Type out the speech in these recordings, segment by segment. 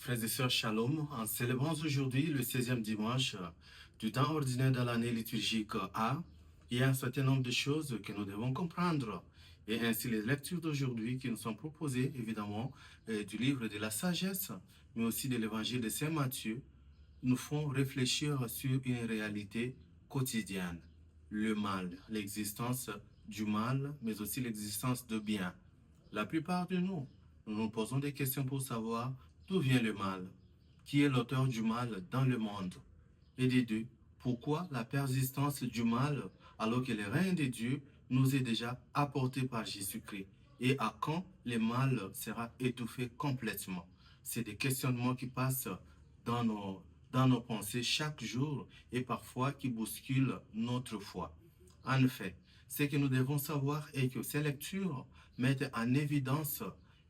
Frères et sœurs, Shalom. En célébrant aujourd'hui le 16e dimanche du temps ordinaire de l'année liturgique A, il y a un certain nombre de choses que nous devons comprendre. Et ainsi, les lectures d'aujourd'hui qui nous sont proposées, évidemment, du livre de la sagesse, mais aussi de l'évangile de Saint Matthieu, nous font réfléchir sur une réalité quotidienne. Le mal, l'existence du mal, mais aussi l'existence de bien. La plupart de nous, nous posons des questions pour savoir d'où vient le mal, qui est l'auteur du mal dans le monde, et des deux, pourquoi la persistance du mal alors que le règne de Dieu nous est déjà apporté par Jésus-Christ, et à quand le mal sera étouffé complètement. C'est des questionnements qui passent dans nos pensées chaque jour et parfois qui bousculent notre foi. En effet, ce que nous devons savoir est que ces lectures mettent en évidence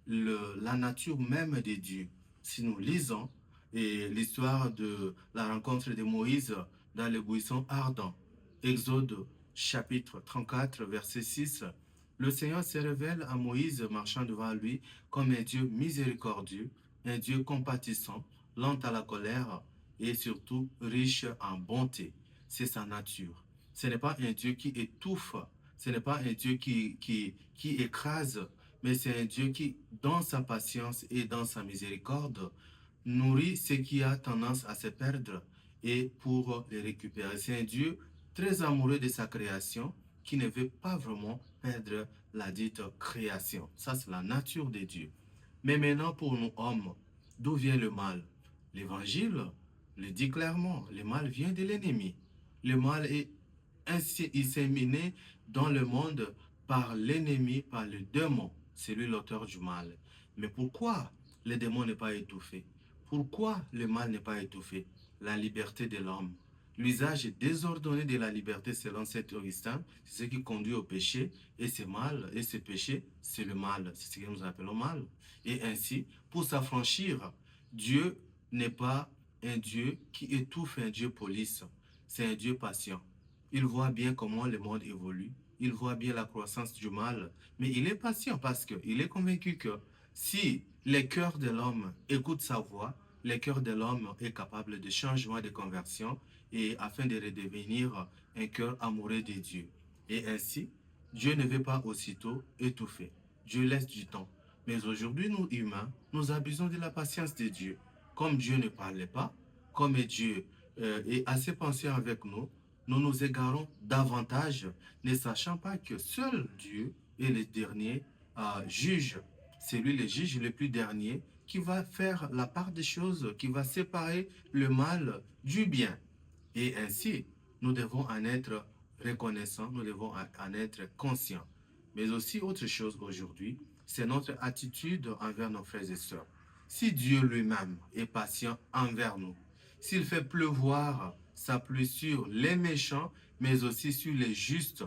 la nature même de Dieu. Si nous lisons l'histoire de la rencontre de Moïse dans le buisson ardent, Exode chapitre 34, verset 6, le Seigneur se révèle à Moïse marchant devant lui comme un Dieu miséricordieux, un Dieu compatissant, lent à la colère et surtout riche en bonté. C'est sa nature. Ce n'est pas un Dieu qui étouffe, ce n'est pas un Dieu qui écrase, mais c'est un Dieu qui, dans sa patience et dans sa miséricorde, nourrit ce qui a tendance à se perdre et pour les récupérer. C'est un Dieu très amoureux de sa création qui ne veut pas vraiment perdre la dite création. Ça, c'est la nature de Dieu. Mais maintenant, pour nous hommes, d'où vient le mal? L'Évangile le dit clairement, le mal vient de l'ennemi. Le mal est ainsi disséminé dans le monde par l'ennemi, par le démon. C'est lui l'auteur du mal. Mais pourquoi le démon n'est pas étouffé? Pourquoi le mal n'est pas étouffé? La liberté de l'homme. L'usage désordonné de la liberté selon Saint Augustin, c'est ce qui conduit au péché, et ce mal, et ce péché, c'est le mal, c'est ce que nous appelons mal. Et ainsi, pour s'affranchir, Dieu n'est pas un Dieu qui étouffe, un Dieu police, c'est un Dieu patient. Il voit bien comment le monde évolue, il voit bien la croissance du mal, mais il est patient parce qu'il est convaincu que si le cœur de l'homme écoute sa voix, le cœur de l'homme est capable de changement, de conversion, et afin de redevenir un cœur amoureux de Dieu. Et ainsi, Dieu ne veut pas aussitôt étouffer. Dieu laisse du temps. Mais aujourd'hui, nous humains, nous abusons de la patience de Dieu. Comme Dieu ne parlait pas, comme Dieu est assez patient avec nous, nous nous égarons davantage, ne sachant pas que seul Dieu est le dernier juge. C'est lui le juge le plus dernier qui va faire la part des choses, qui va séparer le mal du bien. Et ainsi, nous devons en être reconnaissants, nous devons en être conscients. Mais aussi, autre chose aujourd'hui, c'est notre attitude envers nos frères et sœurs. Si Dieu lui-même est patient envers nous, s'il fait pleuvoir sa pluie sur les méchants, mais aussi sur les justes,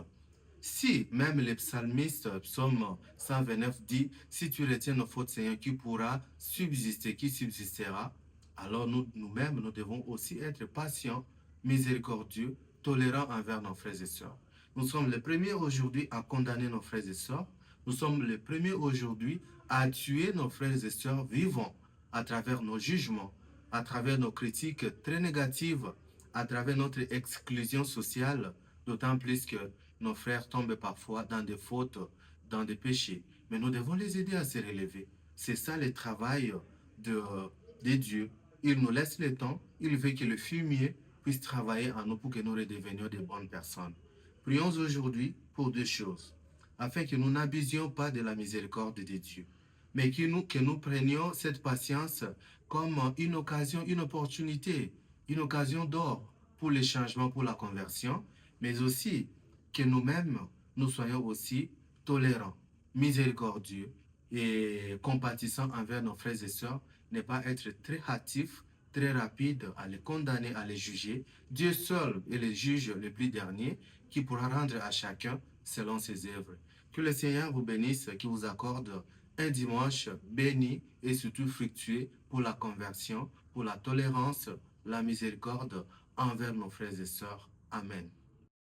si même le psalmiste, psaume 129 dit, si tu retiens nos fautes, Seigneur, qui pourra subsister, qui subsistera, alors nous-mêmes, nous devons aussi être patients, miséricordieux, tolérants envers nos frères et sœurs. Nous sommes les premiers aujourd'hui à condamner nos frères et sœurs. Nous sommes les premiers aujourd'hui à tuer nos frères et sœurs vivants à travers nos jugements, à travers nos critiques très négatives, à travers notre exclusion sociale, d'autant plus que nos frères tombent parfois dans des fautes, dans des péchés. Mais nous devons les aider à se relever. C'est ça le travail de Dieu. Il nous laisse le temps, il veut que le fumier puisse travailler en nous pour que nous redevenions de bonnes personnes. Prions aujourd'hui pour deux choses, afin que nous n'abusions pas de la miséricorde de Dieu, mais que nous prenions cette patience comme une occasion, une opportunité, une occasion d'or pour le changement, pour la conversion, mais aussi que nous-mêmes, nous soyons aussi tolérants, miséricordieux et compatissants envers nos frères et sœurs, ne pas être très hâtifs, très rapides à les condamner, à les juger. Dieu seul est le juge le plus dernier qui pourra rendre à chacun selon ses œuvres. Que le Seigneur vous bénisse, qui vous accorde un dimanche béni et surtout fructueux pour la conversion, pour la tolérance, la miséricorde envers nos frères et sœurs. Amen.